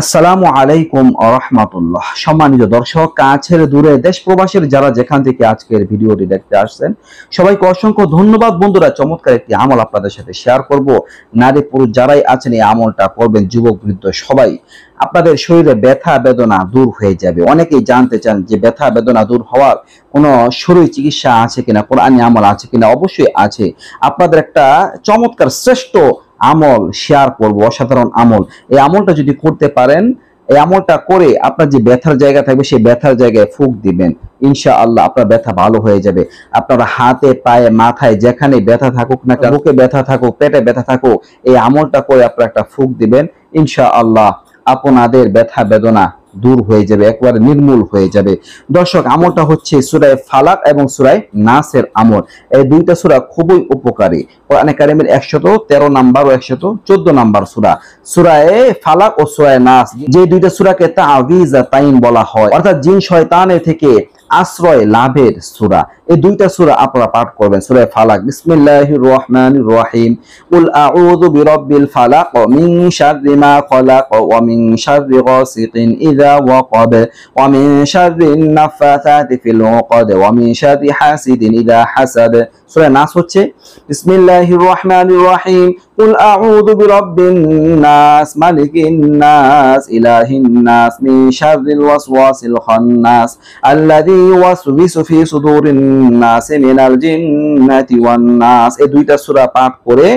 আসসালামু আলাইকুম রাহমাতুল্লাহ। সম্মানিত দর্শক, কাছের দূরে দেশ প্রবাসের যারা যেখান থেকে আজকের ভিডিওটি দেখতে আসছেন, সবাইকে অসংখ্য ধন্যবাদ। বন্ধুরা, চমৎকার একটি আমল আপনাদের সাথে শেয়ার করব। নারী পুরুষ যারাই আছেন এই আমলটা করবেন, যুবক বৃদ্ধ সবাই, আপনাদের শরীরে ব্যথা বেদনা দূর হয়ে যাবে। অনেকেই জানতে চান যে ব্যথা বেদনা দূর হওয়ার কোনো শরীর চিকিৎসা আছে কিনা, কোরআনী আমল আছে কিনা। অবশ্যই আছে। আপনাদের একটা চমৎকার শ্রেষ্ঠ আমল শেয়ার করব, অসাধারণ আমল। এই আমলটা যদি করতে পারেন, এই আমলটা করে আপনার যে ব্যথার জায়গা থাকবে সেই ব্যথার জায়গায় ফুঁক দিবেন, ইনশাআল্লাহ আপনার ব্যথা ভালো হয়ে যাবে। আপনার হাতে পায়ে মাথায় যেখানে ব্যথা থাকুক না কেন, বুকে ব্যথা থাকুক, পেটে ব্যথা থাকুক, এই আমলটা করে আপনারা একটা ফুঁক দিবেন, ইনশাআল্লাহ আপনাদের ব্যথা বেদনা দূর হয়ে যাবে, একবারে নির্মূল হয়ে যাবে। দর্শক, আমলটা হচ্ছে সূরা ফালাক এবং সূরা নাসের আমল। এই দুইটা সূরা খুবই উপকারী। কোরআনে কারীমের 113 নাম্বার ও 114 নাম্বার সূরা, সূরা ফালাক ও সূরা নাস, যে দুইটা সূরাকে তাআবিজাতাইন বলা হয়, অর্থাৎ জিন শয়তানের থেকে আশ্রয় লাভের সূরা। এই দুইটা সূরা আপনারা পাঠ করবেন। সূরা ফালাক, বিসমিল্লাহির রহমানির রহিম, কুল আউযু বিরাব্বিল ফালাক মিন শাররি মা খালাক ওয়া মিন শাররি গাসিকিন ইযা ওয়াকাব ওয়া মিন শাররিন নাফাসাতি ফিল উকাদ ওয়া মিন শাররি হাসিদিন ইযা হাসাদ। সূরা নাস হচ্ছে বিসমিল্লাহির রহমানির রহিম, কুল আউযু বিরাব্বিন নাস মালিকিন নাস ইলাহিন নাস মিন শাররিল ওয়াসওয়াসিল খান্নাস আল্লাযী ইউওয়াসওয়িসু ফি সুদুরিন নাস মিনাল জিন্নাতি ওয়ান নাস। এই দুইটা সূরা পাঠ করে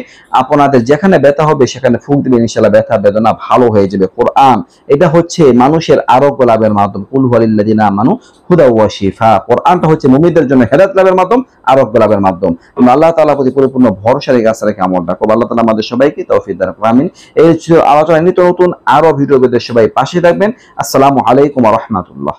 আপনাদের যেখানে ব্যথা হবে সেখানে ফুঁক দিবেন, ইনশাআল্লাহ ব্যথা বেদনা ভালো হয়ে যাবে। কোরআন এটা হচ্ছে মানুষের আরোগ্য লাভের মাধ্যম। কুল হুয়ালিল্লাযিনা আমানু হুদা ওয়া শিফা। কোরআনটা হচ্ছে মুমিনদের জন্য হেদায়েত লাভের মাধ্যম, আরোগ্য লাভের মাধ্যম। আমরা আল্লাহ তাআলার প্রতি পরিপূর্ণ ভরসা রেখে কাজ রেখে আমলটা করব। আল্লাহ তাআলা আমাদের সবাইকে তৌফিক দান করুন, আমিন। এই ছিল আলোচনা। নিত্য নতুন আরো ভিডিও পেতে সবাই পাশে থাকবেন। আসসালামু আলাইকুম ওয়া রাহমাতুল্লাহ।